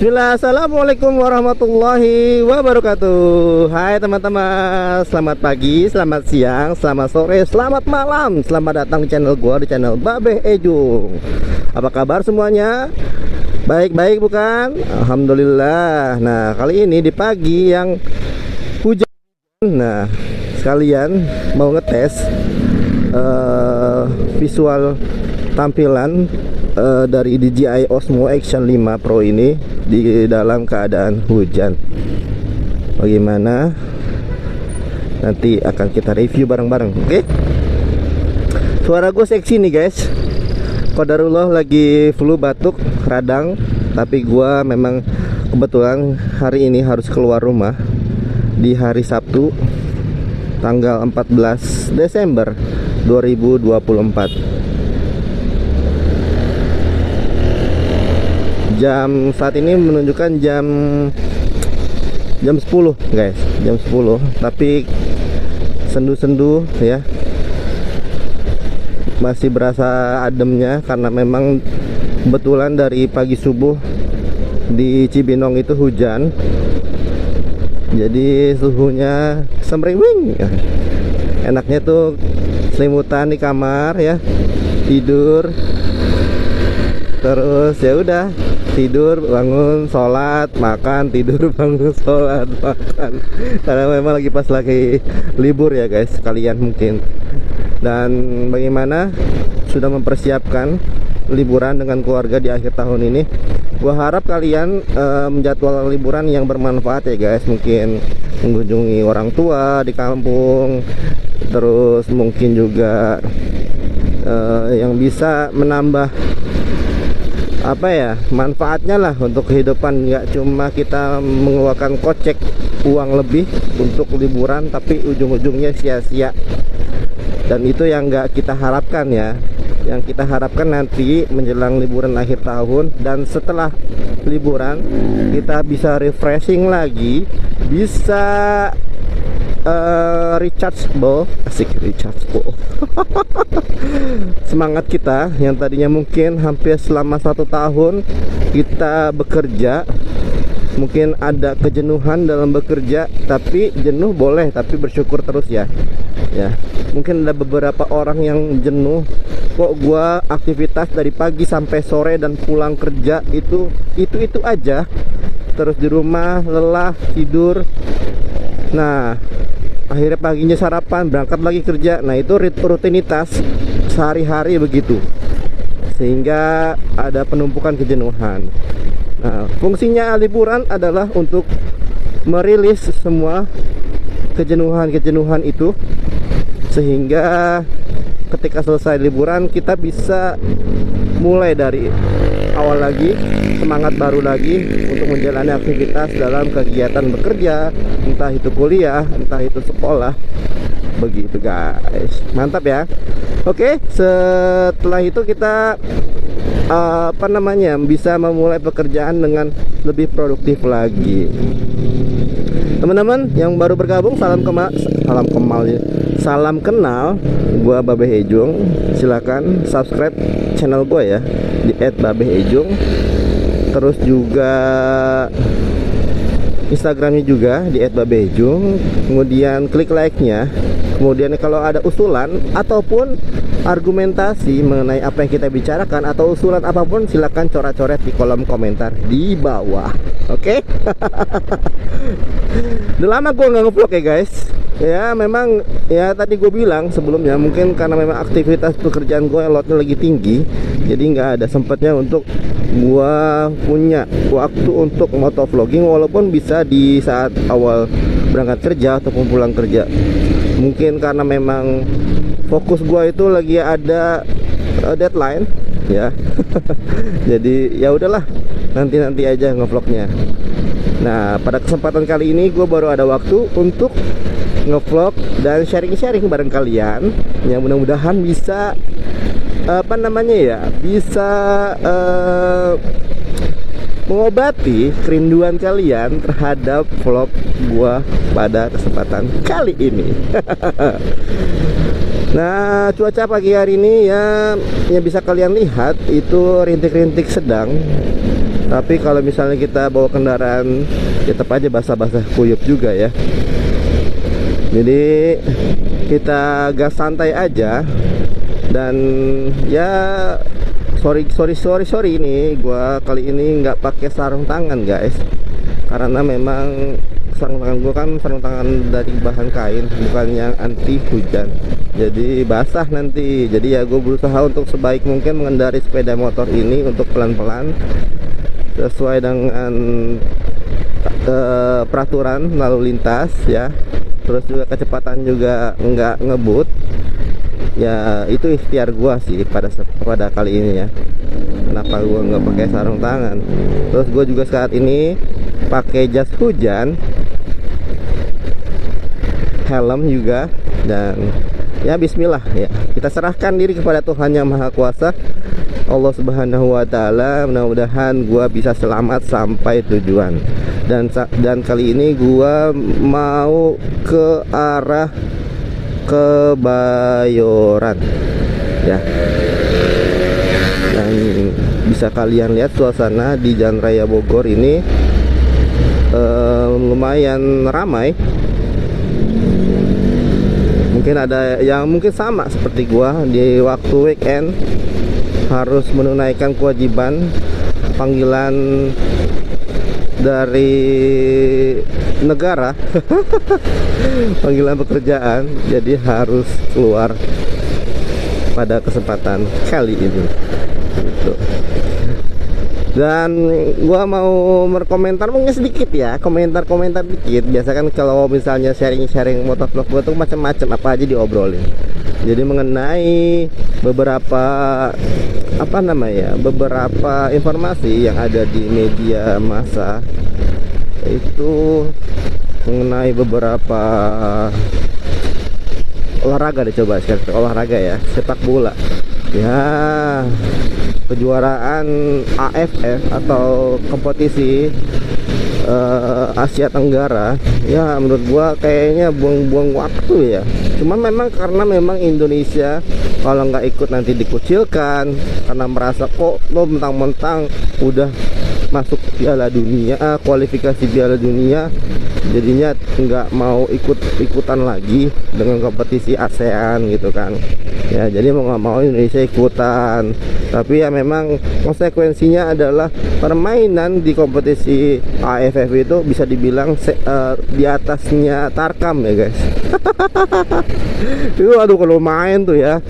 Bismillah, assalamualaikum warahmatullahi wabarakatuh. Hai teman-teman, selamat pagi, selamat siang, selamat sore, selamat malam. Selamat datang di channel gua, di channel Babeh Ejung. Apa kabar semuanya? Baik-baik bukan? Alhamdulillah. Nah, kali ini di pagi yang hujan. Nah, sekalian mau ngetes visual tampilan dari DJI Osmo Action 5 Pro ini di dalam keadaan hujan. Bagaimana? Nanti akan kita review bareng-bareng, oke? Suara gue seksi nih guys. Qadarullah lagi flu batuk, radang. Tapi gue memang kebetulan hari ini harus keluar rumah di hari Sabtu tanggal 14 Desember 2024. Jam saat ini menunjukkan jam 10 guys, jam 10, tapi sendu-sendu ya, masih berasa ademnya karena memang kebetulan dari pagi subuh di Cibinong itu hujan, jadi suhunya semriwing. Enaknya tuh selimutan di kamar ya, tidur terus ya udah, tidur bangun sholat makan, tidur bangun sholat makan, karena memang lagi libur ya guys kalian mungkin. Dan bagaimana sudah mempersiapkan liburan dengan keluarga di akhir tahun ini? Gua harap kalian menjadwal liburan yang bermanfaat ya guys. Mungkin mengunjungi orang tua di kampung, terus mungkin juga yang bisa menambah apa ya, manfaatnya lah untuk kehidupan. Nggak cuma kita mengeluarkan kocek uang lebih untuk liburan tapi ujung-ujungnya sia-sia, dan itu yang nggak kita harapkan ya. Yang kita harapkan nanti menjelang liburan akhir tahun dan setelah liburan kita bisa refreshing lagi, bisa rechargeable, asik rechargeable. Semangat kita yang tadinya mungkin hampir selama 1 tahun kita bekerja, mungkin ada kejenuhan dalam bekerja, tapi jenuh boleh, tapi bersyukur terus ya. Ya, mungkin ada beberapa orang yang jenuh, kok gua aktivitas dari pagi sampai sore dan pulang kerja itu aja, terus di rumah lelah tidur. Nah, akhirnya paginya sarapan, berangkat lagi kerja. Nah, itu rutinitas sehari-hari begitu, sehingga ada penumpukan kejenuhan. Nah, fungsinya liburan adalah untuk merilis semua kejenuhan itu, sehingga ketika selesai liburan kita bisa mulai dari awal lagi, semangat baru lagi untuk menjalani aktivitas dalam kegiatan bekerja, entah itu kuliah, entah itu sekolah. Begitu guys, mantap ya. Oke, setelah itu kita bisa memulai pekerjaan dengan lebih produktif lagi. Teman-teman yang baru bergabung, salam kenal, gua Babeh Ejung. Silakan subscribe channel gua ya di @babehejung. Terus juga Instagramnya juga di @babehejung. Kemudian klik like-nya. Kemudian kalau ada usulan ataupun argumentasi mengenai apa yang kita bicarakan atau usulan apapun, silakan coret-coret di kolom komentar di bawah. Oke? Udah lama gue nggak ngevlog ya guys. Ya memang ya tadi gue bilang sebelumnya, mungkin karena memang aktivitas pekerjaan gue loadnya lagi tinggi, jadi nggak ada sempatnya untuk gue punya waktu untuk motovlogging, walaupun bisa di saat awal berangkat kerja ataupun pulang kerja. Mungkin karena memang fokus gue itu lagi ada deadline ya. Jadi ya udahlah, nanti aja ngevlognya. Nah, pada kesempatan kali ini gue baru ada waktu untuk ngevlog dan sharing-sharing bareng kalian, yang mudah-mudahan bisa bisa mengobati kerinduan kalian terhadap vlog gua pada kesempatan kali ini. Nah, cuaca pagi hari ini ya bisa kalian lihat itu rintik-rintik sedang. Tapi kalau misalnya kita bawa kendaraan, ya tetap aja basah-basah kuyup juga ya. Jadi kita gas santai aja. Dan ya sorry ini gua kali ini nggak pakai sarung tangan guys, karena memang sarung tangan gua kan sarung tangan dari bahan kain, bukan yang anti hujan, jadi basah nanti. Jadi ya gue berusaha untuk sebaik mungkin mengendarai sepeda motor ini untuk pelan-pelan sesuai dengan peraturan lalu lintas ya. Terus juga kecepatan juga nggak ngebut ya. Itu ikhtiar gua sih pada kali ini ya, kenapa gua nggak pakai sarung tangan. Terus gua juga saat ini pakai jas hujan, helm juga, dan ya bismillah ya, kita serahkan diri kepada Tuhan Yang Maha Kuasa, Allah Subhanahu wa Ta'ala. Mudah-mudahan gua bisa selamat sampai tujuan. Dan kali ini gua mau ke arah Kebayoran ya. Dan bisa kalian lihat suasana di Jalan Raya Bogor ini lumayan ramai. Mungkin ada yang mungkin sama seperti gua di waktu weekend harus menunaikan kewajiban panggilan dari negara panggilan pekerjaan, jadi harus keluar pada kesempatan kali ini gitu. Dan gua mau berkomentar mungkin sedikit ya, komentar dikit. Biasa kan kalau misalnya sharing motovlog gua tuh macam-macam, apa aja diobrolin. Jadi mengenai beberapa beberapa informasi yang ada di media massa itu mengenai beberapa olahraga. Coba sekarang olahraga ya, sepak bola ya, kejuaraan AFF atau kompetisi Asia Tenggara ya. Menurut gua kayaknya buang-buang waktu ya. Cuman memang karena memang Indonesia kalau nggak ikut nanti dikucilkan, karena merasa kok lo mentang-mentang udah masuk Piala Dunia, kualifikasi Piala Dunia, jadinya nggak mau ikutan lagi dengan kompetisi ASEAN gitu kan ya. Jadi mau nggak mau Indonesia ikutan, tapi ya memang konsekuensinya adalah permainan di kompetisi AFF itu bisa dibilang di atasnya Tarkam ya guys. Itu aduh, kalau main tuh ya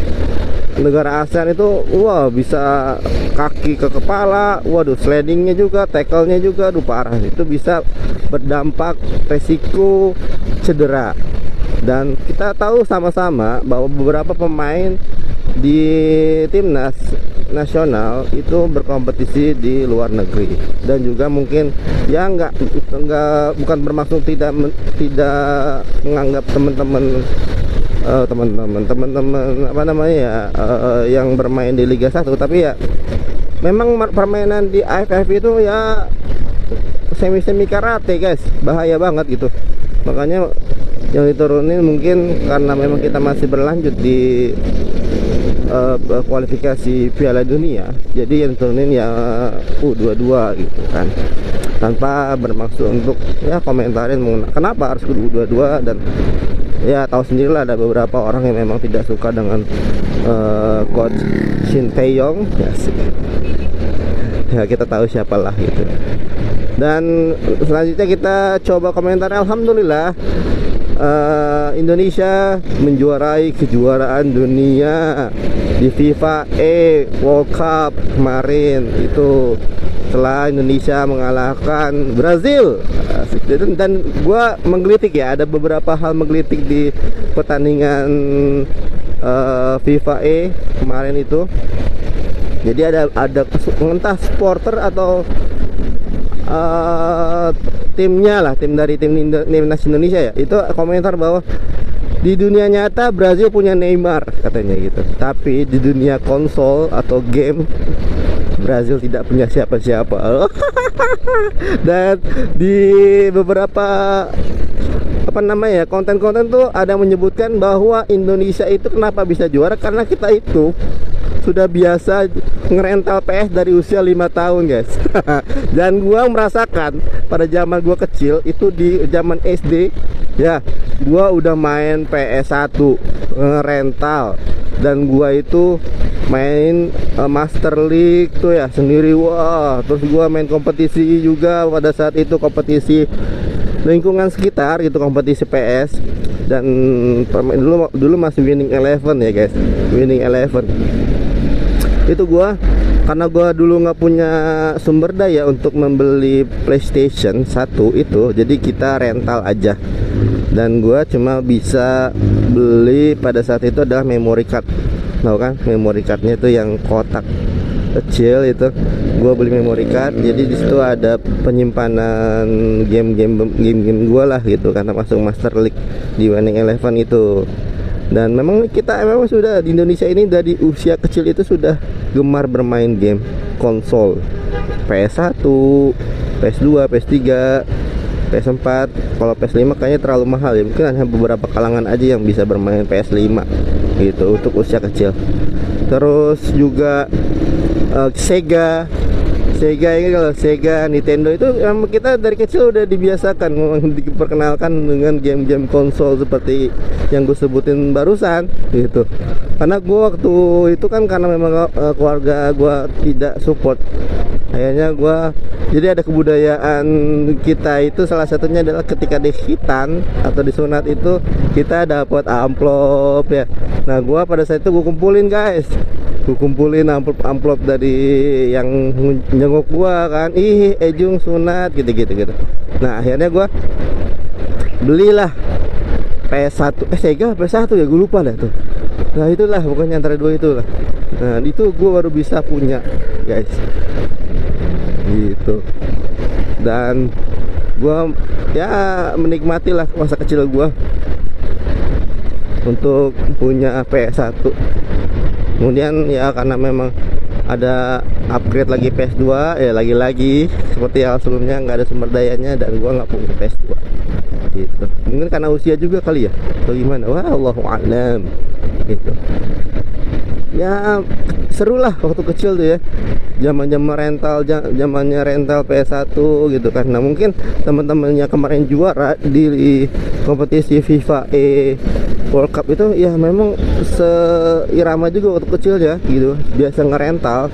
negara ASEAN itu wah bisa kaki ke kepala, waduh, slidingnya juga, tackle-nya juga, aduh parah. Itu bisa berdampak resiko cedera. Dan kita tahu sama-sama bahwa beberapa pemain di timnas nasional itu berkompetisi di luar negeri, dan juga mungkin ya bukan bermaksud tidak menganggap teman-teman yang bermain di Liga 1, tapi ya memang permainan di AFF itu ya semi karate guys, bahaya banget gitu. Makanya yang diturunin mungkin karena memang kita masih berlanjut di kualifikasi Piala Dunia, jadi yang diturunin ya U22 gitu kan, tanpa bermaksud untuk ya komentarin kenapa harus U22. Dan ya tahu sendirilah ada beberapa orang yang memang tidak suka dengan coach Shin Tae-yong ya, kita tahu siapalah gitu. Dan selanjutnya kita coba komentar. Alhamdulillah Indonesia menjuarai kejuaraan dunia di FIFA World Cup kemarin itu setelah Indonesia mengalahkan Brazil. Dan gue menggelitik ya, ada beberapa hal menggelitik di pertandingan FIFA kemarin itu. Jadi ada entah supporter atau timnya lah, tim timnas Indonesia ya, itu komentar bahwa di dunia nyata Brazil punya Neymar katanya gitu, tapi di dunia konsol atau game Brazil tidak punya siapa-siapa. Dan di beberapa konten-konten tuh ada menyebutkan bahwa Indonesia itu kenapa bisa juara, karena kita itu sudah biasa ngerental PS dari usia 5 tahun guys. Dan gua merasakan pada zaman gua kecil itu, di zaman SD ya, gua udah main PS1 ngerental, dan gua itu main Master League tuh ya sendiri. Wah, terus gua main kompetisi juga pada saat itu, kompetisi lingkungan sekitar gitu, kompetisi PS. Dan dulu masih Winning Eleven ya guys, Winning Eleven. Itu gua, karena gua dulu nggak punya sumber daya untuk membeli PlayStation 1 itu, jadi kita rental aja. Dan gua cuma bisa beli pada saat itu adalah memory card. Tahu kan memory cardnya itu yang kotak kecil itu, gua beli memory card. Jadi di situ ada penyimpanan game-game gua lah gitu, karena masuk Master League di Winning Eleven itu. Dan memang kita memang sudah di Indonesia ini dari usia kecil itu sudah gemar bermain game konsol, PS1, PS2, PS3, PS4. Kalau PS5 kayaknya terlalu mahal ya, mungkin hanya beberapa kalangan aja yang bisa bermain PS5 gitu untuk usia kecil. Terus juga Sega ini, kalau Sega, Nintendo itu kita dari kecil udah dibiasakan, diperkenalkan dengan game-game konsol seperti yang gue sebutin barusan gitu. Karena gue waktu itu kan, karena memang keluarga gue tidak support, akhirnya gue, jadi ada kebudayaan kita itu, salah satunya adalah ketika di khitan atau disunat itu kita dapat amplop ya. Nah gue pada saat itu gue kumpulin guys, gue kumpulin amplop dari yang nyengok gua kan, ih Ejung sunat gitu. Nah akhirnya gua belilah PS1, Sega PS1 ya, gue lupa dah tuh. Nah itulah pokoknya antara dua itulah. Nah itu gua baru bisa punya guys gitu. Dan gua ya menikmati lah masa kecil gua untuk punya PS1. Kemudian ya karena memang ada upgrade lagi PS2 ya, lagi-lagi seperti hal sebelumnya nggak ada sumber dayanya dan gua nggak punya PS2 gitu. Mungkin karena usia juga kali ya, atau gimana, wah Allahu a'lam gitu. Ya seru lah waktu kecil tuh ya, zamannya rental PS1 gitu kan. Nah mungkin teman-temannya kemarin juara di kompetisi FIFA World Cup itu ya memang seirama juga waktu kecil ya gitu, biasa ngerental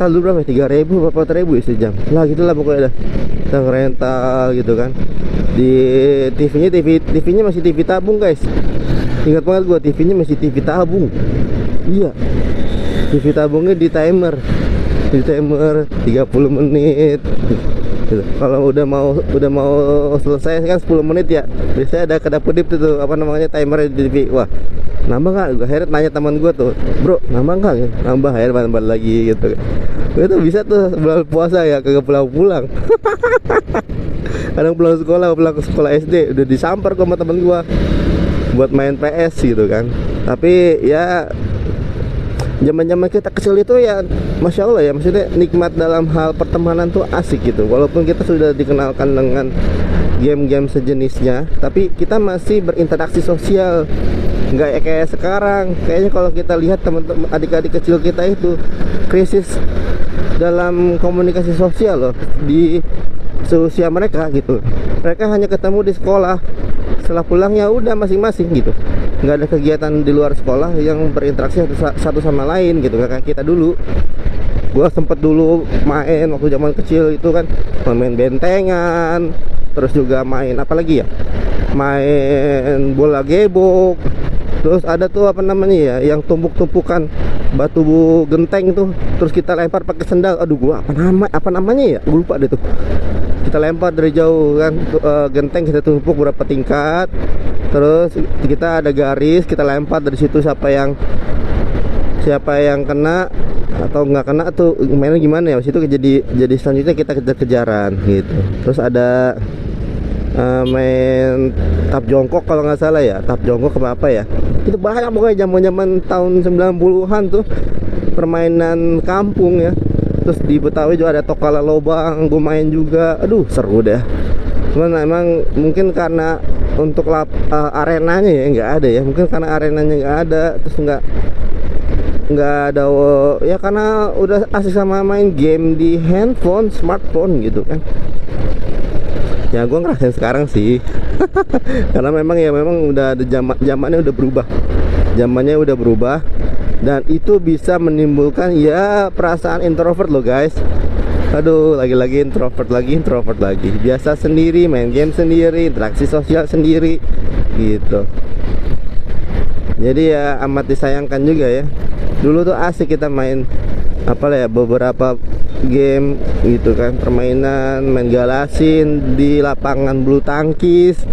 dulu berapa, 3.000 berapa ribu ya sejam lah gitulah pokoknya dah, kita ngerental gitu kan. Di TV-nya masih TV tabung guys, ingat banget gua, TV-nya masih TV tabung. Iya, TV tabungnya di timer 30 menit gitu. Kalau udah mau selesai kan 10 menit ya, biasanya ada kedap-kedip tuh apa namanya, timer di TV. Wah nambah nggak? Gue akhirnya tanya teman gue tuh, bro nambah nggak? Nambah, akhirnya nambah lagi gitu. Gue tuh bisa tuh bulan puasa ya kagak pulang kadang pulang sekolah SD udah disamper sama temen gue buat main PS gitu kan. Tapi ya zaman kita kecil itu ya masya Allah ya, maksudnya nikmat dalam hal pertemanan tuh asik gitu. Walaupun kita sudah dikenalkan dengan game-game sejenisnya, tapi kita masih berinteraksi sosial, nggak kayak sekarang. Kayaknya kalau kita lihat teman-teman adik-adik kecil kita itu krisis dalam komunikasi sosial loh di seusia mereka gitu. Mereka hanya ketemu di sekolah, setelah pulang ya udah masing-masing gitu, nggak ada kegiatan di luar sekolah yang berinteraksi satu sama lain gitu. Kayak kita dulu, gua sempet dulu main waktu zaman kecil itu kan, main bentengan, terus juga main apa lagi ya, main bola gebok. Terus ada tuh apa namanya ya, yang tumpuk-tumpukan batu genteng tuh, terus kita lempar pakai sendal. Aduh gua apa namanya ya, gua lupa deh tuh. Kita lempar dari jauh kan, genteng kita tumpuk berapa tingkat, terus kita ada garis, kita lempar dari situ, siapa yang kena atau nggak kena tuh mainnya gimana ya. Situ jadi selanjutnya kita kejar-kejaran gitu. Terus ada main tap jongkok kalau nggak salah ya, tap jongkok apa ya, itu banyak pokoknya zaman tahun 90-an tuh permainan kampung ya. Terus di Betawi juga ada Tokala Lobang, gue main juga. Aduh seru deh. Cuman emang mungkin karena untuk arenanya ya nggak ada ya, mungkin karena arenanya nggak ada, terus nggak ada ya, karena udah asik sama main game di handphone, smartphone gitu kan. Ya gue ngerasain sekarang sih. Karena memang ya memang udah ada zamannya udah berubah. Zamannya udah berubah dan itu bisa menimbulkan ya perasaan introvert loh guys. Aduh, lagi-lagi introvert lagi. Biasa sendiri, main game sendiri, interaksi sosial sendiri gitu. Jadi ya amat disayangkan juga ya. Dulu tuh asik kita main ya, beberapa game gitu kan, permainan, main galasin di lapangan bulu tangkis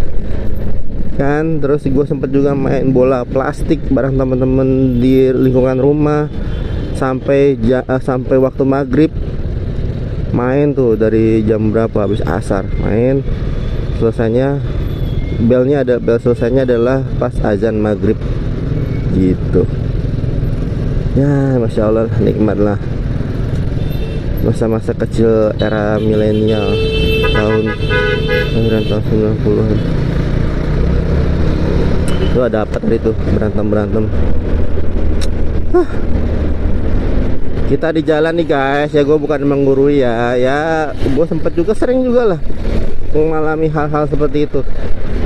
kan. Terus gue sempet juga main bola plastik bareng temen-temen di lingkungan rumah sampai waktu maghrib. Main tuh dari jam berapa, habis asar main, selesainya bel selesainya adalah pas azan maghrib gitu. Ya masya Allah, nikmat lah masa-masa kecil era milenial tahun 90-an. Itu ada apa tadi tuh, berantem. Kita di jalan nih guys ya, gue bukan menggurui ya gue sempet juga sering juga lah mengalami hal-hal seperti itu.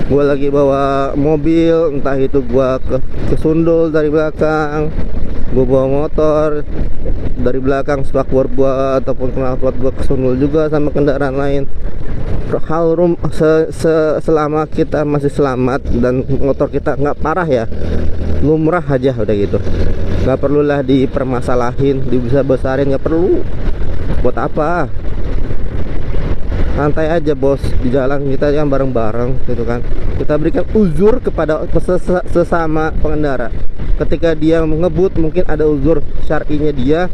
Gue lagi bawa mobil, entah itu gue kesundul dari belakang, gue bawa motor dari belakang, spakbor gue ataupun knalpot gue kesundul juga sama kendaraan lain. Selama kita masih selamat dan motor kita nggak parah ya, lumrah aja udah gitu. Nggak perlulah dipermasalahin, dibesar-besarin, nggak perlu. Buat apa? Santai aja bos, di jalan kita yang bareng-bareng gitu kan. Kita berikan uzur kepada sesama pengendara. Ketika dia ngebut, mungkin ada uzur syar'inya dia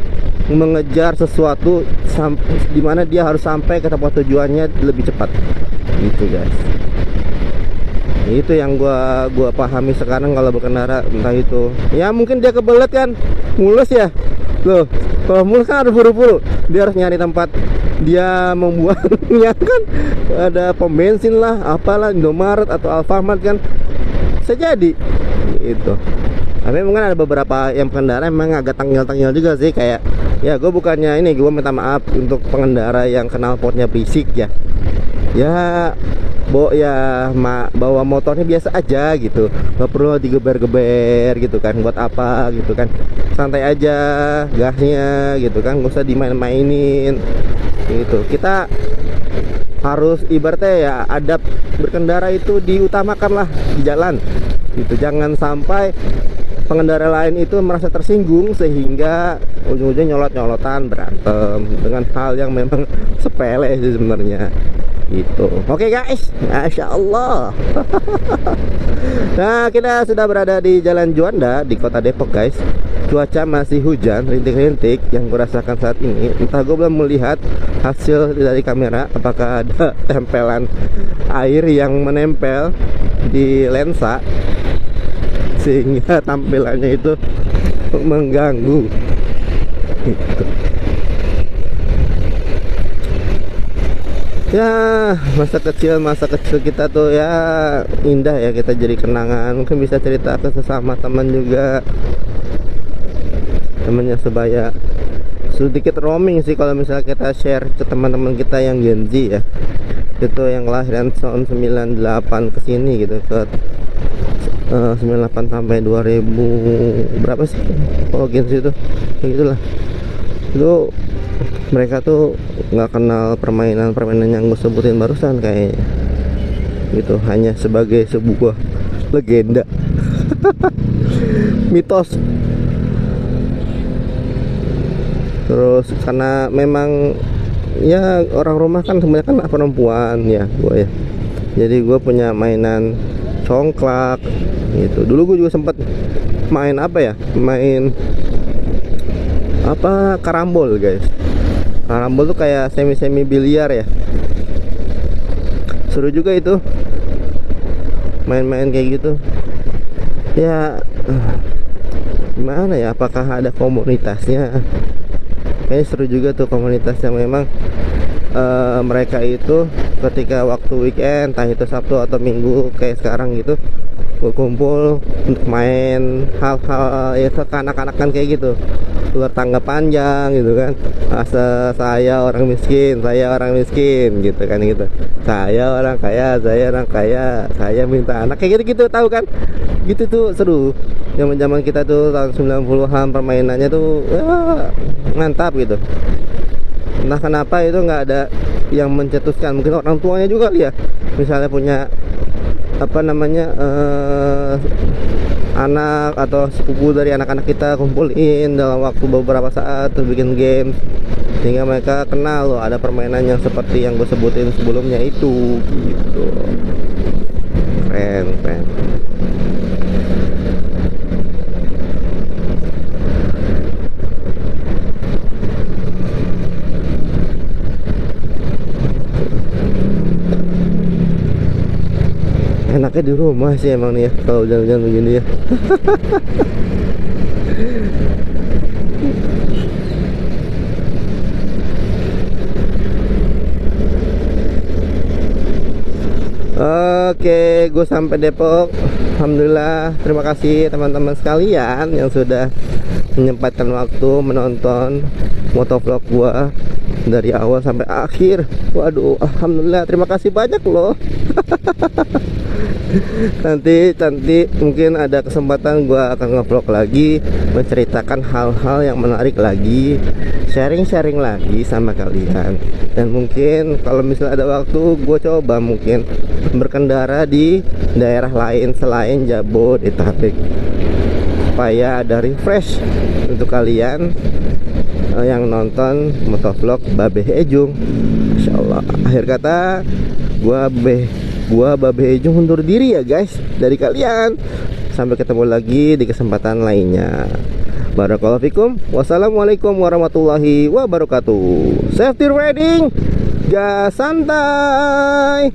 mengejar sesuatu dimana dia harus sampai ke tempat tujuannya lebih cepat gitu guys. Itu yang gua pahami sekarang kalau berkendara. Entah itu ya mungkin dia kebelet kan, mulus ya loh. Kalau mulus kan harus buru-buru, dia harus nyari tempat dia membuangnya kan, ada pom bensin lah, apalah, Indomaret atau Alfamart kan, sejadi itu. Tapi mungkin ada beberapa yang pengendara emang agak tangil-tangil juga sih, kayak ya gue bukannya ini, gue minta maaf untuk pengendara yang knalpotnya berisik ya bawa motornya biasa aja gitu, nggak perlu digeber-geber gitu kan. Buat apa gitu kan, santai aja gasnya gitu kan, nggak usah dimain-mainin gitu. Kita harus ibaratnya ya, adab berkendara itu diutamakan lah di jalan gitu. Jangan sampai pengendara lain itu merasa tersinggung sehingga ujung-ujungnya nyolot-nyolotan, berantem dengan hal yang memang sepele sih sebenarnya gitu. Oke guys, Masya Allah. Nah, kita sudah berada di Jalan Juanda di kota Depok guys. Cuaca masih hujan, rintik-rintik yang gue rasakan saat ini. Entah, gue belum melihat hasil dari kamera apakah ada tempelan air yang menempel di lensa sehingga tampilannya itu mengganggu gitu. Ya masa kecil kita tuh ya indah ya, kita jadi kenangan. Mungkin bisa cerita ke sesama teman juga, temannya sebaya. Sedikit roaming sih kalau misalnya kita share ke teman-teman kita yang Gen Z ya, itu yang lahiran tahun 98 kesini gitu, ke 98 sampai 2000 berapa sih kalau Gen Z itu, kayak gitulah. Itu mereka tuh nggak kenal permainan yang gue sebutin barusan kayaknya gitu, hanya sebagai sebuah legenda. Mitos. Terus karena memang ya orang rumah kan kebanyakan perempuan ya gue ya, jadi gue punya mainan congklak gitu. Dulu gue juga sempet main main karambol guys. Karambol tuh kayak semi biliar ya, seru juga itu main-main kayak gitu ya. Gimana ya, apakah ada komunitasnya? Kayaknya seru juga tuh komunitas yang memang mereka itu ketika waktu weekend, entah itu Sabtu atau Minggu kayak sekarang gitu, berkumpul untuk main hal-hal ya kekanak-kanakan kayak gitu, keluar tangga panjang gitu kan. Saya orang miskin, saya orang miskin gitu kan, gitu. Saya orang kaya, saya minta anak kayak gitu-gitu, tahu kan? Gitu tuh seru. Zaman-zaman kita tuh tahun 90-an permainannya tuh mantap gitu. Entah kenapa itu nggak ada yang mencetuskan, mungkin orang tuanya juga ya, misalnya punya apa namanya anak atau sepupu dari anak-anak kita kumpulin dalam waktu beberapa saat terus bikin game, sehingga mereka kenal loh ada permainan yang seperti yang gue sebutin sebelumnya itu gitu. Keren. Enaknya di rumah sih emang nih ya, kalau jalan-jalan begini ya. Oke, gue sampai Depok. Alhamdulillah, terima kasih teman-teman sekalian yang sudah menyempatkan waktu menonton motovlog gua dari awal sampai akhir. Waduh, alhamdulillah, terima kasih banyak loh. Nanti mungkin ada kesempatan gua akan ngevlog lagi, menceritakan hal-hal yang menarik lagi, sharing-sharing lagi sama kalian. Dan mungkin kalau misalnya ada waktu, gue coba mungkin berkendara di daerah lain selain Jabodetabek, supaya ada refresh untuk kalian yang nonton motovlog Babeh Ejung. Masya Allah. Akhir kata, gua Babeh Ejung undur diri ya guys dari kalian. Sampai ketemu lagi di kesempatan lainnya. Barakallahu fikum. Wassalamualaikum warahmatullahi wabarakatuh. Safety riding, gas santai.